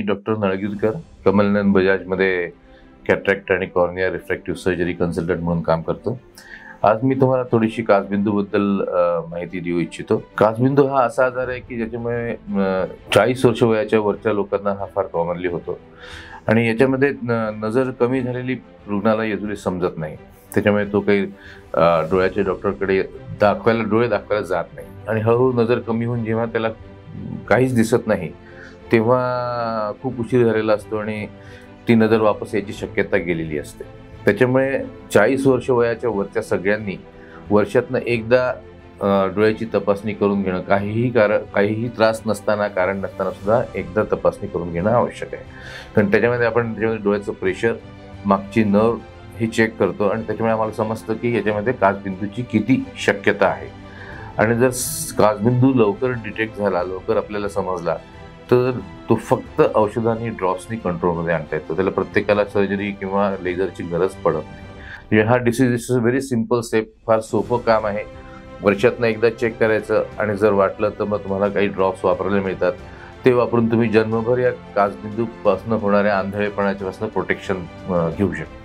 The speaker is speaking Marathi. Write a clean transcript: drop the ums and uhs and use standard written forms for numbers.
डॉक्टर नळगीरकर, कमलनयन बजाजमध्ये कॅटरॅक्ट आणि कॉर्निया रिफ्रॅक्टिव्ह सर्जरी कन्सल्टंट म्हणून काम करतो. आज मी तुम्हाला थोडीशी काचबिंदूबद्दल माहिती देऊ इच्छितो. काचबिंदू हा असा आजार आहे की ज्याच्यामुळे 40 वर्ष वयाच्या वरच्या लोकांना हा फार कॉमनली होतो आणि याच्यामध्ये नजर कमी झालेली रुग्णाला युजली समजत नाही. त्याच्यामुळे तो काही डोळ्याच्या डॉक्टरकडे डोळे दाखवायला जात नाही आणि हळूहळू नजर कमी होऊन जेव्हा त्याला काहीच दिसत नाही तेव्हा खूप उशीर झालेला असतो आणि ती नजर वापस यायची शक्यता गेलेली असते. त्याच्यामुळे 40 वर्ष वयाच्या वरच्या सगळ्यांनी वर्षातनं एकदा डोळ्याची तपासणी करून घेणं, काहीही त्रास नसताना, कारण नसताना सुद्धा एकदा तपासणी करून घेणं आवश्यक आहे. कारण त्याच्यामध्ये डोळ्याचं प्रेशर, मागची नर्व हे चेक करतो आणि त्याच्यामुळे आम्हाला समजतं की याच्यामध्ये काचबिंदूची किती शक्यता आहे. आणि जर काचबिंदू लवकर डिटेक्ट झाला, लवकर आपल्याला समजला, तर तो फक्त औषधांनी, ड्रॉप्सनी कंट्रोलमध्ये आणता येतो. त्याला प्रत्येकाला सर्जरी किंवा लेझरची गरज पडत नाही. हा disease is a very simple step. फार सोपं काम आहे. वर्षातनं एकदा चेक करायचं आणि जर वाटलं तर मग तुम्हाला काही ड्रॉप्स वापरायला मिळतात. ते वापरून तुम्ही जन्मभर या काचबिंदूपासून होणाऱ्या आंधळेपणाच्यापासून प्रोटेक्शन घेऊ शकता.